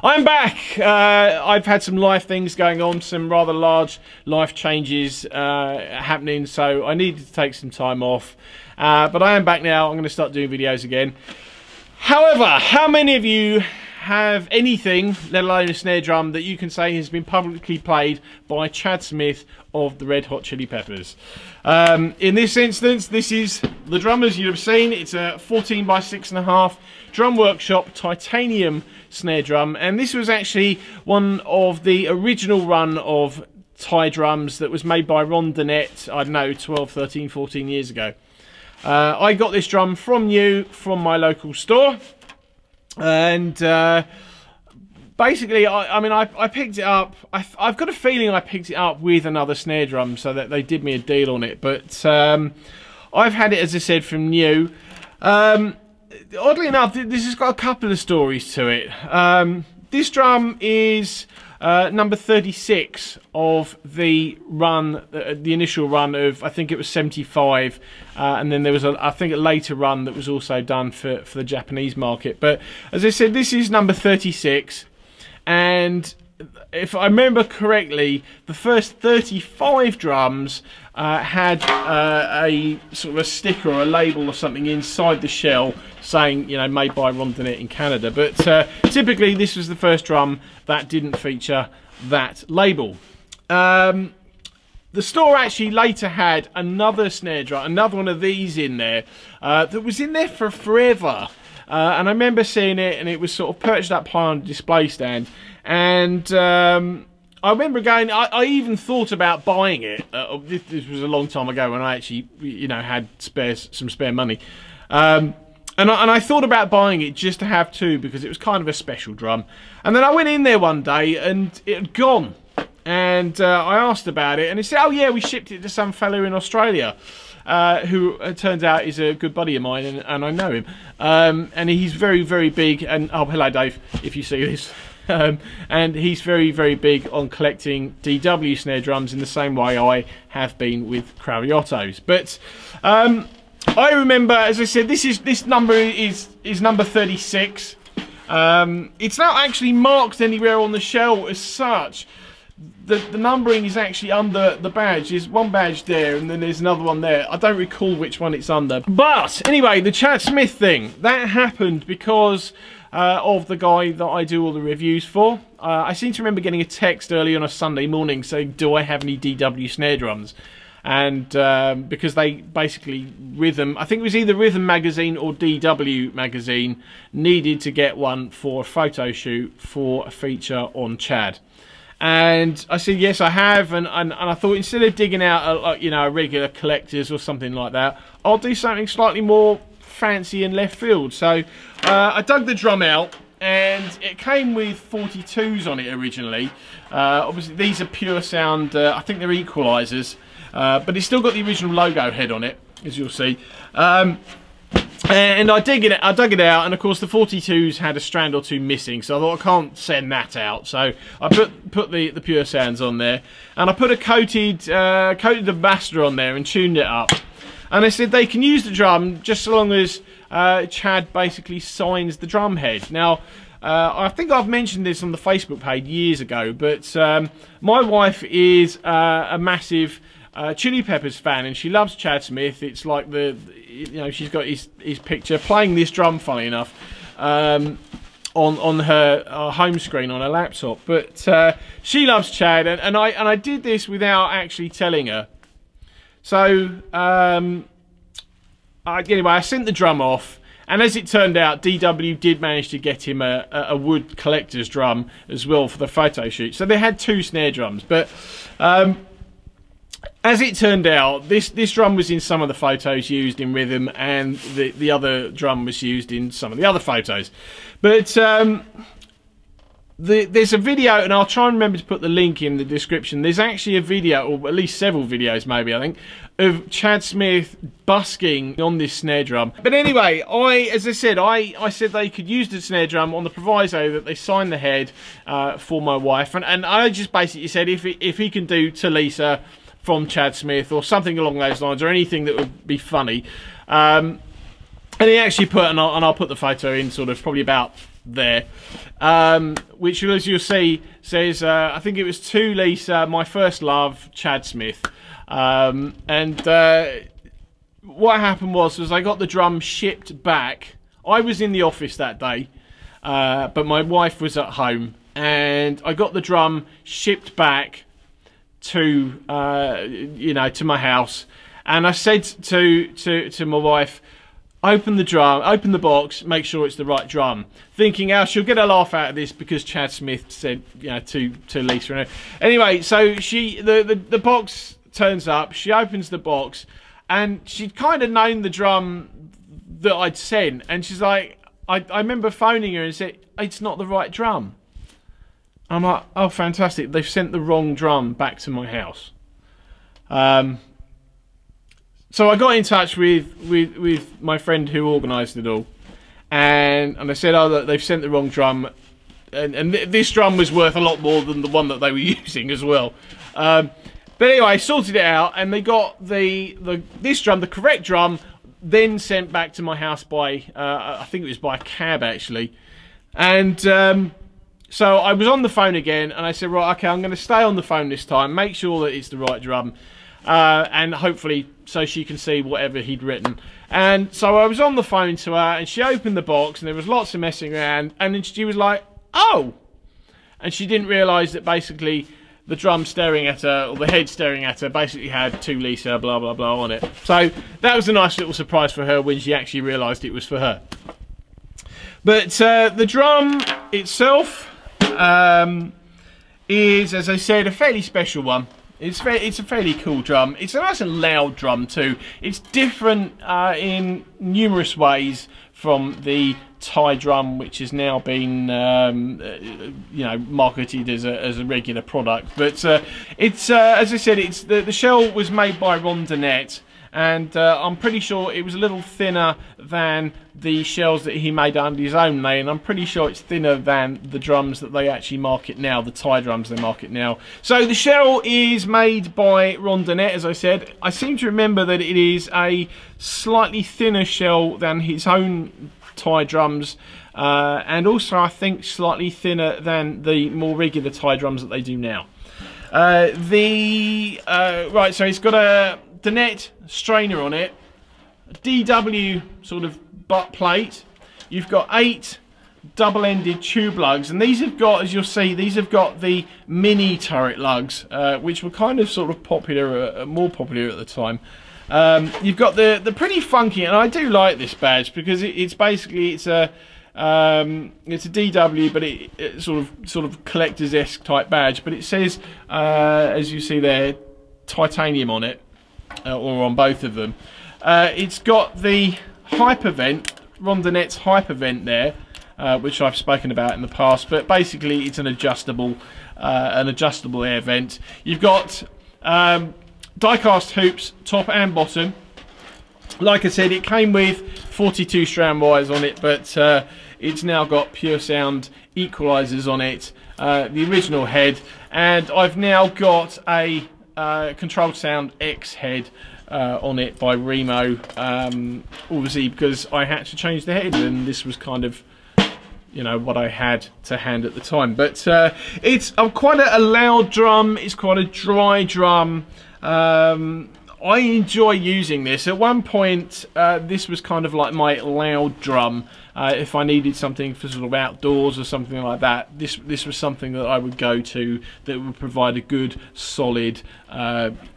I'm back. I've had some life things going on, some rather large life changes happening, so I needed to take some time off. But I am back now. I'm going to start doing videos again. However, how many of you have anything, let alone a snare drum, that you can say has been publicly played by Chad Smith of the Red Hot Chili Peppers? In this instance, this is the drum as you've seen. It's a 14x6.5 Drum Workshop titanium snare drum, and this was actually one of the original run of Thai drums that was made by Ron Dennett, I don't know, 12, 13, 14 years ago. I got this drum from my local store, and basically I picked it up. I've got a feeling I picked it up with another snare drum, so that they did me a deal on it, but I've had it, as I said, from new. Oddly enough, this has got a couple of stories to it. This drum is number 36 of the run, the initial run of, I think it was 75, and then there was I think a later run that was also done for the Japanese market. But as I said, this is number 36, and if I remember correctly, the first 35 drums had a sort of a sticker or a label or something inside the shell saying, you know, made by Ron Dennett in Canada. But typically this was the first drum that didn't feature that label. The store actually later had another snare drum, another one of these in there, that was in there for forever. And I remember seeing it, and it was sort of perched up high on a display stand. And I remember going, I even thought about buying it. This was a long time ago when I actually, you know, had some spare money. And I thought about buying it just to have two, because it was kind of a special drum. And then I went in there one day and it had gone. And I asked about it, and he said, oh yeah, we shipped it to some fellow in Australia, who it turns out is a good buddy of mine, and I know him. And he's very, very big, and oh, hello Dave, if you see this. And he's very, very big on collecting DW snare drums in the same way I have been with Craviottos. But I remember, as I said, this number is number 36. It's not actually marked anywhere on the shell as such. The numbering is actually under the badge. There's one badge there, and then there's another one there. I don't recall which one it's under. But anyway, the Chad Smith thing, that happened because of the guy that I do all the reviews for. I seem to remember getting a text early on a Sunday morning saying, do I have any DW snare drums? And because they basically, Rhythm, I think it was either Rhythm magazine or DW magazine, needed to get one for a photo shoot for a feature on Chad. And I said, yes, I have, and I thought, instead of digging out a regular collector's or something like that, I'll do something slightly more fancy and left field. So I dug the drum out, and it came with 42s on it originally. Obviously these are pure sound, I think they're equalizers, but it's still got the original logo head on it, as you'll see. And I dug it out, and of course the 42s had a strand or two missing, so I thought I can't send that out. So I put the pure sounds on there, and I put a coated the master on there and tuned it up. And I said they can use the drum just so long as Chad basically signs the drum head. Now, I think I've mentioned this on the Facebook page years ago, but my wife is a massive Chili Peppers fan, and she loves Chad Smith. It's like she's got his picture playing this drum, funny enough, on her home screen on her laptop. But she loves Chad, and I did this without actually telling her. So anyway, I sent the drum off, and as it turned out, DW did manage to get him a wood collector's drum as well for the photo shoot. So they had two snare drums, but as it turned out, this drum was in some of the photos used in Rhythm, and the other drum was used in some of the other photos. But there's a video, and I'll try and remember to put the link in the description. There's actually a video, or at least several videos maybe, I think, of Chad Smith busking on this snare drum. But anyway, as I said, I said they could use the snare drum on the proviso that they sign the head for my wife, and I just basically said if he can do To Lisa from Chad Smith or something along those lines, or anything that would be funny. And he actually put, and I'll put the photo in sort of probably about there, which, as you'll see, says I think it was to Lisa, my first love, Chad Smith. What happened was I got the drum shipped back. I was in the office that day, but my wife was at home, and I got the drum shipped back to to my house. And I said to my wife, open the box, make sure it's the right drum. Thinking, she'll get a laugh out of this because Chad Smith said, to Lisa. Anyway, so the box turns up, she opens the box, and she'd kind of known the drum that I'd sent, and she's like, I remember phoning her and said, it's not the right drum. I'm like, oh, fantastic, they've sent the wrong drum back to my house. So I got in touch with my friend who organised it all, and I said, oh, they've sent the wrong drum, and this drum was worth a lot more than the one that they were using as well. But anyway, I sorted it out, and they got this drum, the correct drum, then sent back to my house by, I think it was by a cab actually. And so I was on the phone again, and I said, right, okay, I'm going to stay on the phone this time, make sure that it's the right drum, and hopefully so she can see whatever he'd written. And so I was on the phone to her, and she opened the box, and there was lots of messing around, and then she was like, oh! And she didn't realise that basically the drum staring at her, or the head staring at her, basically had to Lisa, blah, blah, blah on it. So that was a nice little surprise for her when she actually realised it was for her. But the drum itself is, as I said, a fairly special one. It's a fairly cool drum. It's a nice and loud drum too. It's different in numerous ways from the Thai drum, which has now been marketed as a regular product. But it's as I said, it's the shell was made by Ron Dennett, and I'm pretty sure it was a little thinner than the shells that he made under his own name. I'm pretty sure it's thinner than the drums that they actually market now, the Thai drums they market now. So the shell is made by Ron Dennett, as I said. I seem to remember that it is a slightly thinner shell than his own Thai drums, and also I think slightly thinner than the more regular Thai drums that they do now. Right, so it's got a Dennett strainer on it, a DW sort of butt plate. You've got 8 double-ended tube lugs, and these have got, as you'll see, these have got the mini turret lugs, which were kind of sort of popular, more popular at the time. You've got the pretty funky, and I do like this badge because it's basically it's a DW, but it's sort of collector's-esque type badge. But it says, as you see there, titanium on it, or on both of them. It's got the hypervent, Ron Dennett's hypervent there, which I've spoken about in the past. But basically, it's an adjustable air vent. You've got die-cast hoops, top and bottom. Like I said, it came with 42 strand wires on it, but it's now got pure sound equalizers on it, the original head, and I've now got a Controlled Sound X head on it by Remo, obviously because I had to change the head, and this was kind of, you know, what I had to hand at the time. But it's quite a loud drum, it's quite a dry drum. I enjoy using this. At one point, this was kind of like my loud drum. If I needed something for sort of outdoors or something like that, this was something that I would go to that would provide a good, solid,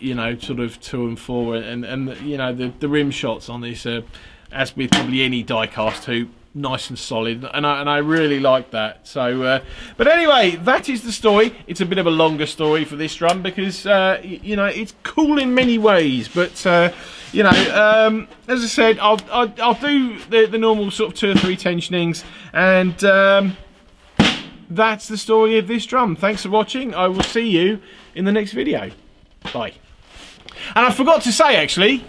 you know, sort of 2 and 4, and you know, the rim shots on this, as with probably any die-cast hoop, nice and solid, and I really like that. So but anyway, that is the story. It's a bit of a longer story for this drum because you know, it's cool in many ways, but you know, as I said, I'll do the normal sort of 2 or 3 tensionings, and that's the story of this drum. Thanks for watching. I will see you in the next video. Bye. And I forgot to say, actually,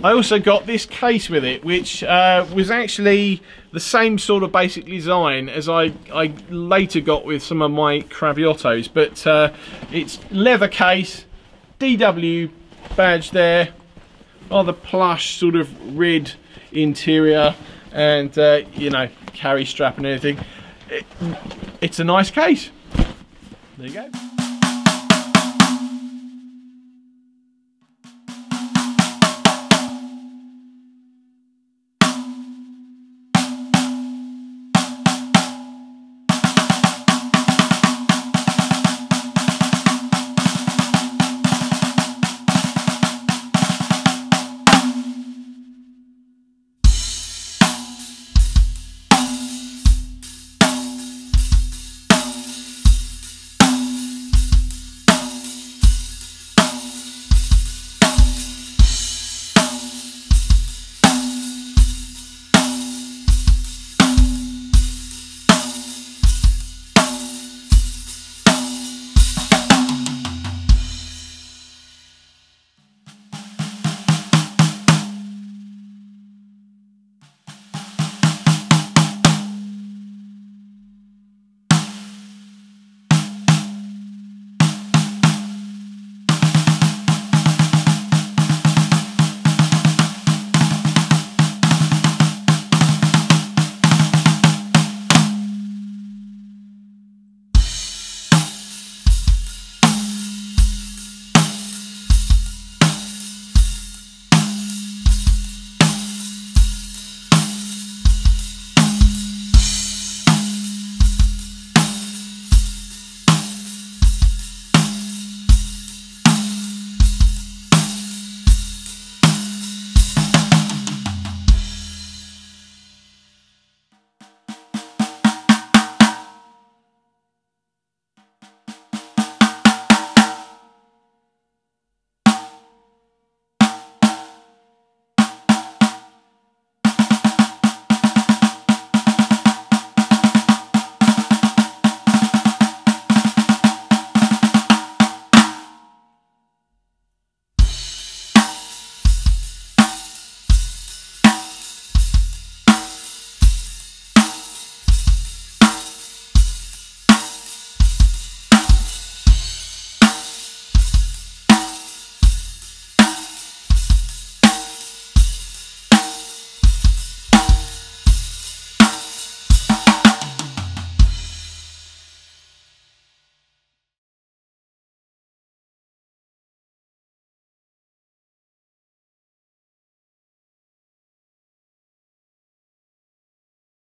I also got this case with it, which was actually the same sort of basic design as I later got with some of my Craviottos, but it's leather case, DW badge there, rather plush sort of red interior, and you know, carry strap and everything. It's a nice case. There you go.